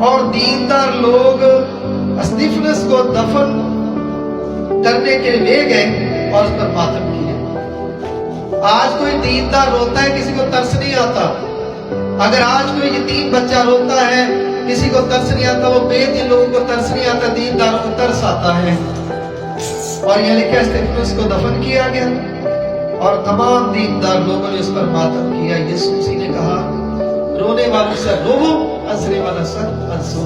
اور دیندار لوگ استفنس کو دفن کرنے کے لیے لے گئے اور اس پر ماتم کیے۔ آج کوئی دیندار روتا ہے، کسی کو ترس نہیں آتا۔ اگر آج کوئی یتیم بچہ روتا ہے، کسی کو ترس نہیں آتا۔ وہ بے دین لوگوں کو ترس نہیں آتا، دینداروں کو ترس آتا ہے۔ اور یہ لکھا استفنس کو دفن کیا گیا اور تمام دیندار لوگوں نے اس پر ماتم کیا۔ یسوع مسیح نے کہا، رونے والوں سے رو، ہنسنے والا سر ہنسو،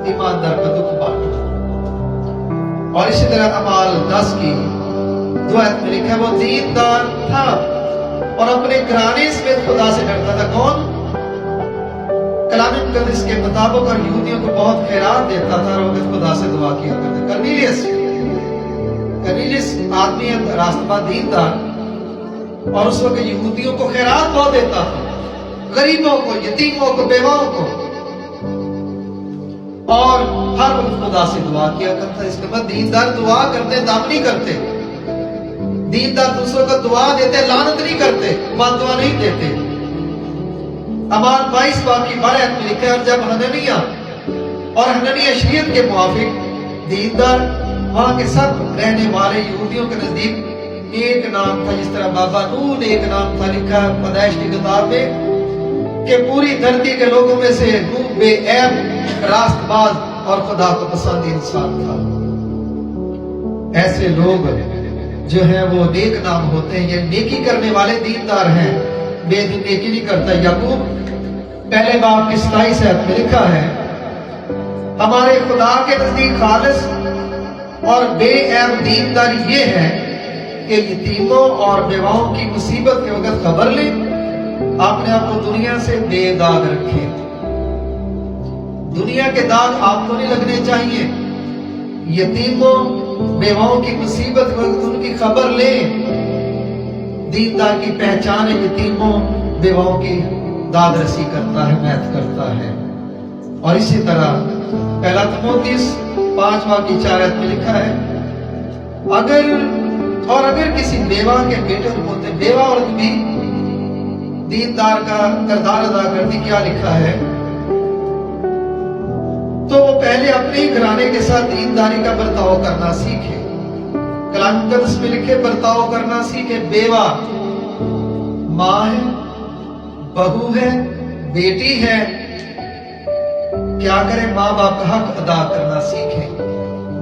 ایماندار کا دکھ بانٹو۔ اور اسی طرح اعمال 10 کی 2 آیت میں لکھا ہے، وہ دیندار تھا اور اپنے گھرانے سمیت خدا سے ڈرتا تھا۔ کون؟ کلام مقدس کے مطابق، اور یہودیوں کو بہت خیرات دیتا تھا اور وقت خدا سے دعا کیا کرتا۔ کرنیلیس آدمی راستہ دیندار، اور اس وقت یہودیوں کو خیرات بہت دیتا تھا، غریبوں کو، یتیموں کو، بیواؤں کو، اور ہر وقت خدا سے دعا کیا کرتا۔ اس کے بعد دیندار دعا کرتے، دامنی کرتے، دیندار دوسروں کو دعا دیتے، لعنت نہیں کرتے، بددعا نہیں دیتے۔ اعمال 22 باب کی 12 آیت میں لکھا ہے، اور جب حننیہ شریعت کے موافق دیندار وہاں کے سب رہنے والے یہودیوں کے نزدیک نیک نام تھا، جس طرح بابا نور نیک نام تھا، لکھا ہے پیدائش کی کتاب میں کہ پوری دھرتی کے لوگوں میں سے نوح بے عیب، راست باز اور خدا کو پسند انسان تھا۔ ایسے لوگ جو ہیں وہ نیک نام ہوتے ہیں، یہ نیکی کرنے والے دیندار ہیں، بے دین نیکی نہیں کرتا۔ یعقوب پہلے باب کی 27 آیت میں لکھا ہے، ہمارے خدا کے نزدیک خالص اور بے عیب دیندار یہ ہے کہ یتیموں اور بیواؤں کی مصیبت کے وقت خبر لیں، اپنے آپ کو دنیا سے بے داغ رکھیں۔ دنیا کے داغ آپ کو نہیں لگنے چاہیے۔ یتیموں بیواؤں کی مصیبت کے وقت ان کی خبر لیں۔ دیندار کی پہچان یتیموں بیواؤں کی داد رسی کرتا ہے، محنت کرتا ہے۔ اور اسی طرح پہلا تموتھیوس 5 کی 4 آیت میں لکھا ہے، اگر کسی بیوہ کے بیٹے ہوتے، بیوہ عورت بھی دیندار کا کردار ادا کرتی، کیا لکھا ہے؟ تو وہ پہلے اپنے ہی گھرانے کے ساتھ دینداری کا برتاؤ کرنا سیکھے۔ کلام مقدس میں لکھے برتاؤ کرنا سیکھے۔ بیوہ ماں ہے، بہو ہے، بیٹی ہے، کیا کرے؟ ماں باپ کا حق ادا کرنا سیکھے۔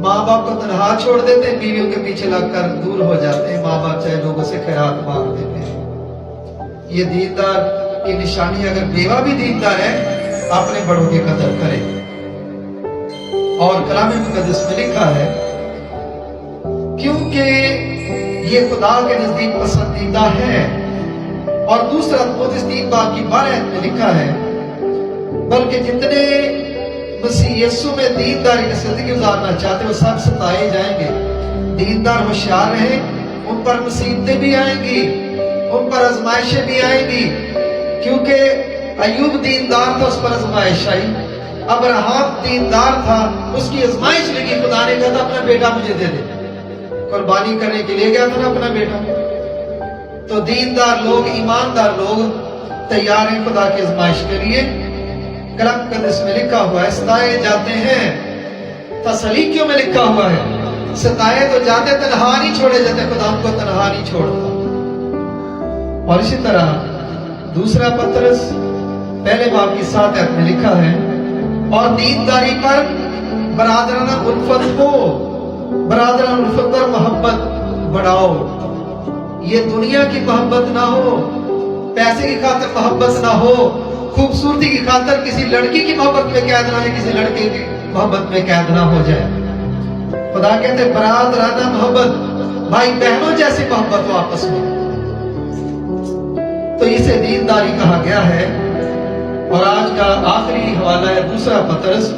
ماں باپ کو تنہا چھوڑ دیتے ہیں، بیویوں کے پیچھے لگ کر دور ہو جاتے ہیں۔ ماں باپ چاہے لوگوں سے خیرات مانگ دیتے ہیں۔ یہ دیندار کی نشانی، اگر بیوہ بھی دیندار ہے، اپنے بڑوں کی قدر کرے۔ اور کلام مقدس میں لکھا ہے، کیونکہ یہ خدا کے نزدیک پسندیدہ ہے۔ اور دوسرا تموتھیوس 3 باب کی 12 آیت میں لکھا ہے، بلکہ جتنے مسیح یسوع میں دینداری کی زندگی گزارنا چاہتے وہ سب ستائے جائیں گے۔ دیندار ہوشیار رہیں، ان پر مصیبتیں بھی آئیں گی، ان پر آزمائشیں بھی آئیں گی، کیونکہ ایوب دیندار تھا، اس پر آزمائش آئی۔ ابراہیم دیندار تھا، اس کی آزمائش لگی، خدا نے کہا تھا اپنا بیٹا مجھے دے دے، قربانی کرنے کے لیے گیا تھا نا اپنا بیٹا۔ تو دیندار لوگ، ایماندار لوگ تیار ہیں خدا کی آزمائش کے لیے۔ کلام مقدس میں لکھا ہوا ہے، ستائے جاتے ہیں۔ تسلیکیوں میں لکھا ہوا ہے، ستائے تو جاتے، تنہا نہیں چھوڑے جاتے، خدا ان کو تنہا نہیں چھوڑتا۔ اور اسی طرح دوسرا پترس پہلے باب کی 7 آیت میں لکھا ہے، اور دینداری پر برادرانہ الفت ہو، برادرانہ الفت پر محبت بڑھاؤ۔ یہ دنیا کی محبت نہ ہو، پیسے کی خاطر محبت نہ ہو، خوبصورتی کی خاطر کسی لڑکی کی محبت میں قید نہ ہو، کسی لڑکے کی محبت میں قید نہ ہو جائے۔ خدا کہتے ہیں برادرانہ محبت، بھائی بہنوں جیسی محبت ہو آپس میں، تو اسے دینداری کہا گیا ہے۔ اور آج کا آخری حوالہ ہے دوسرا پترس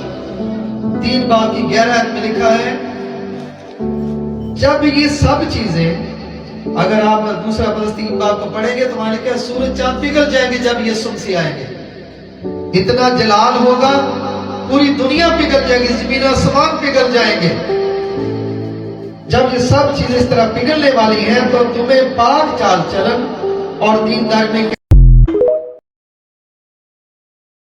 3 باب کی 11 آیت میں لکھا ہے، جب یہ سب چیزیں، اگر آپ دوسرا پترس 3 باب کو پڑھیں گے تو وہاں لکھا ہے سورج چاند پگھل جائیں گے جب یسوع مسیح آئیں گے، اتنا جلال ہوگا، پوری دنیا پگھل جائے گی، زمین و آسمان پگھل جائیں گے۔ جب یہ سب چیزیں اس طرح پگھلنے والی ہیں تو تمہیں پاک چال چلن اور دینداری میں